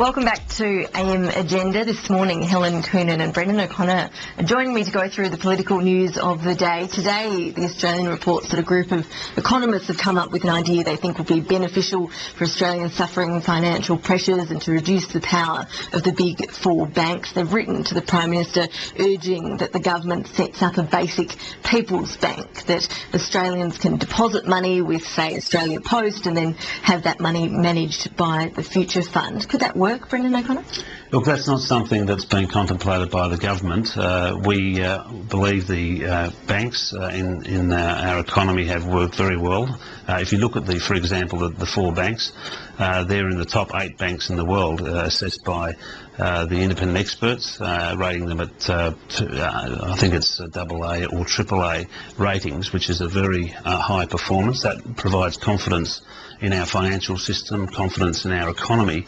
Welcome back to AM Agenda. This morning, Helen Coonan and Brendan O'Connor are joining me to go through the political news of the day. Today, the Australian reports that a group of economists have come up with an idea they think will be beneficial for Australians suffering financial pressures and to reduce the power of the big four banks. They've written to the Prime Minister urging that the government sets up a basic people's bank, that Australians can deposit money with, say, Australia Post and then have that money managed by the Future Fund. Could that work, Brendan O'Connor? Look, that's not something that's been contemplated by the government. We believe the banks in our economy have worked very well. If you look at for example, the four banks, they're in the top 8 banks in the world, assessed by the independent experts, rating them at, I think it's AA or AAA ratings, which is a very high performance. That provides confidence in our financial system, confidence in our economy,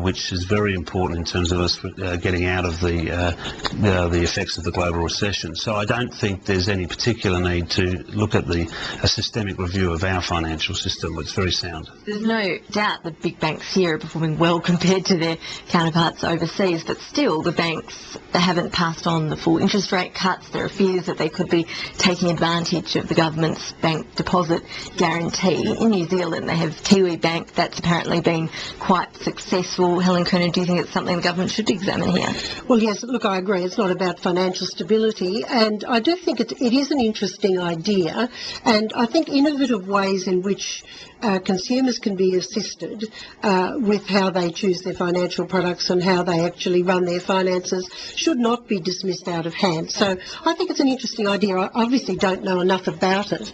which is very important in terms of us getting out of the effects of the global recession. So I don't think there's any particular need to look at a systemic review of our financial system. It's very sound. There's no doubt the big banks here are performing well compared to their counterparts overseas, but still the banks haven't passed on the full interest rate cuts. There are fears that they could be taking advantage of the government's bank deposit guarantee. In New Zealand they have Kiwi Bank, that's apparently been quite successful. Helen Coonan, do you think it's something the government should examine here? Well, yes, look, I agree. It's not about financial stability, and I do think it is an interesting idea, and I think innovative ways in which consumers can be assisted with how they choose their financial products and how they actually run their finances should not be dismissed out of hand. So I think it's an interesting idea. I obviously don't know enough about it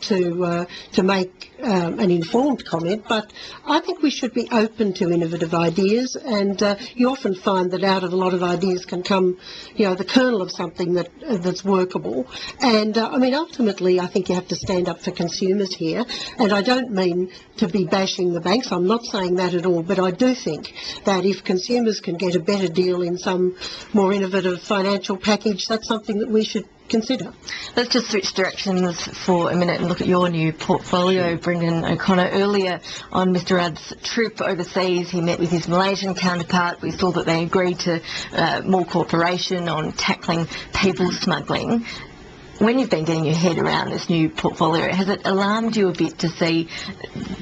to make an informed comment, but I think we should be open to innovative ideas, and you often find that out of a lot of ideas can come, the kernel of something that's workable. And I mean, ultimately, I think you have to stand up for consumers here, and I don't mean to be bashing the banks. I'm not saying that at all, but I do think that if consumers can get a better deal in some more innovative financial package, that's something that we should consider. Let's just switch directions for a minute and look at your new portfolio, Brendan O'Connor. Earlier on Mr Rudd's trip overseas, he met with his Malaysian counterpart. We saw that they agreed to more cooperation on tackling people smuggling. When you've been getting your head around this new portfolio, has it alarmed you a bit to see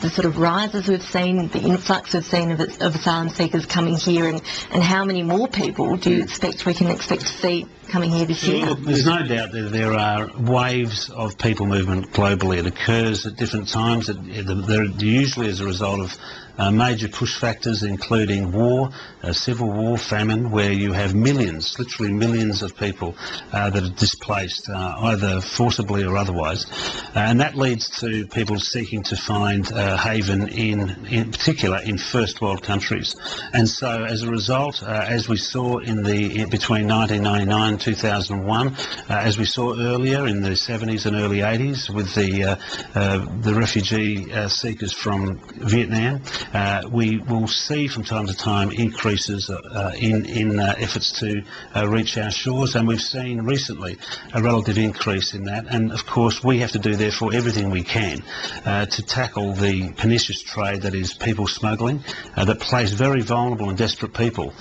the sort of rises we've seen, the influx we've seen of asylum seekers coming here, and how many more people do you expect we can to see coming here this year? Look, there's no doubt that there are waves of people movement globally. It occurs at different times. They're usually as a result of major push factors, including war, civil war, famine, where you have millions, literally millions of people that are displaced, either forcibly or otherwise. And that leads to people seeking to find haven in particular in first world countries. And so as a result, as we saw between 1999 and 2001, as we saw earlier in the 70s and early 80s with the refugee seekers from Vietnam, we will see from time to time increases in efforts to reach our shores, and we've seen recently a relative increase in that. And of course we have to do therefore everything we can to tackle the pernicious trade that is people smuggling, that places very vulnerable and desperate people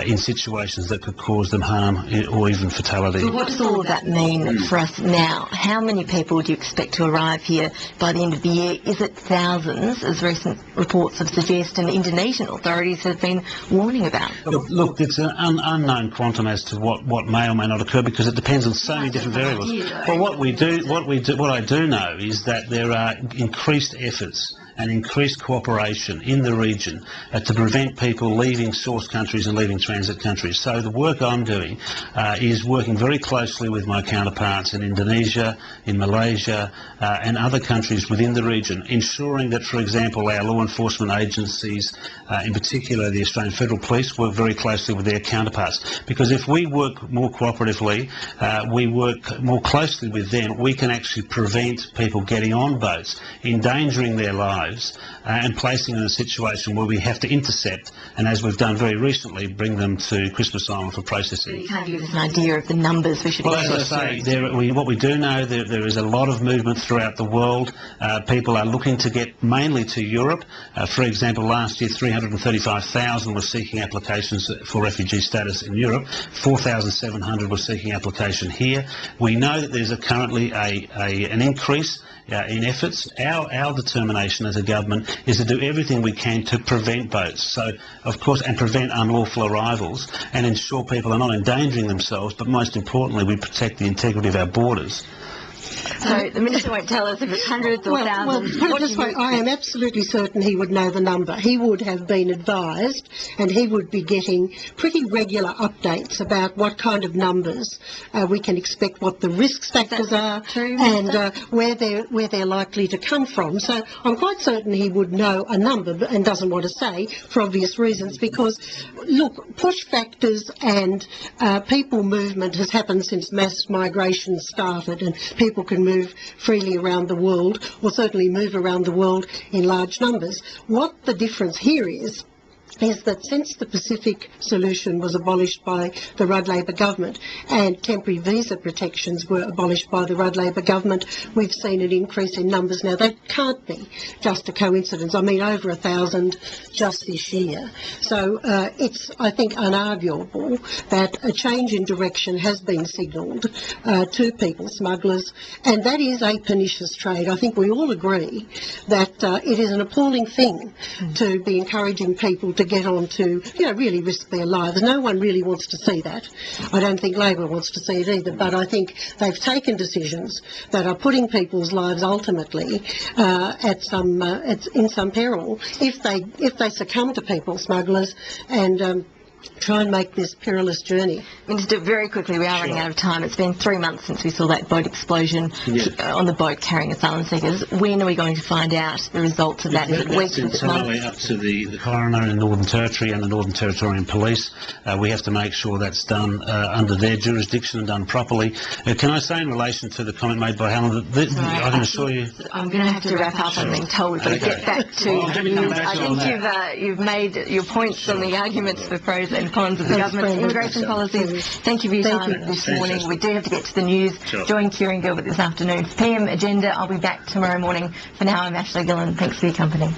in situations that could cause them harm or even fatality. So what does all of that mean for us now? How many people do you expect to arrive here by the end of the year? Is it thousands, as recent reports have suggested and Indonesian authorities have been warning about? Look, it's an unknown quantum as to what may or may not occur, because it depends on so many different variables. But what I do know is that there are increased efforts and increased cooperation in the region to prevent people leaving source countries and leaving transit countries. So the work I'm doing is working very closely with my counterparts in Indonesia, in Malaysia and other countries within the region, ensuring that, for example, our law enforcement agencies, in particular the Australian Federal Police, work very closely with their counterparts. Because if we work more cooperatively, we work more closely with them, we can actually prevent people getting on boats, endangering their lives, lives and placing them in a situation where we have to intercept, and as we've done very recently, bring them to Christmas Island for processing. You can't give us an idea of the numbers we should Well, as I say, what we do know, there is a lot of movement throughout the world. People are looking to get mainly to Europe. For example, last year 335,000 were seeking applications for refugee status in Europe. 4,700 were seeking application here. We know that there's currently an increase in efforts. Our determination as a government is to do everything we can to prevent boats, so of course, and prevent unlawful arrivals and ensure people are not endangering themselves, but most importantly we protect the integrity of our borders. So the Minister won't tell us if it's hundreds or thousands. Well, put it this way, I am absolutely certain he would know the number. He would have been advised, and he would be getting pretty regular updates about what kind of numbers we can expect, what the risk factors are, and where they're likely to come from. So I'm quite certain he would know a number, and doesn't want to say for obvious reasons, because, look, push factors and people movement has happened since mass migration started, and people can move freely around the world, or certainly move around the world in large numbers. What the difference here is that since the Pacific solution was abolished by the Rudd Labor government and temporary visa protections were abolished by the Rudd Labor government, we've seen an increase in numbers. Now, that can't be just a coincidence. I mean, over 1,000 just this year. So it's, I think, unarguable that a change in direction has been signalled to people smugglers, and that is a pernicious trade. I think we all agree that it is an appalling thing to be encouraging people to get on to, really risk their lives. No one really wants to see that. I don't think Labor wants to see it either, but I think they've taken decisions that are putting people's lives ultimately in some peril if they succumb to people smugglers and try and make this perilous journey. Minister, very quickly, we are running out of time. It's been 3 months since we saw that boat explosion on the boat carrying asylum seekers. When are we going to find out the results of that? Is it weeks? It's entirely up to the coroner in the Northern Territory and the Northern Territorian Police. We have to make sure that's done under their jurisdiction and done properly. Can I say in relation to the comment made by Helen, that I can assure you... I'm going to have to wrap up. I'm being told we've got to get back to... I think you've made your points on the arguments for pros and cons of the government's immigration policies. Thank you for your time this morning. We do have to get to the news. Join Kieran Gilbert this afternoon. PM Agenda. I'll be back tomorrow morning. For now, I'm Ashleigh Gillon. Thanks for your company.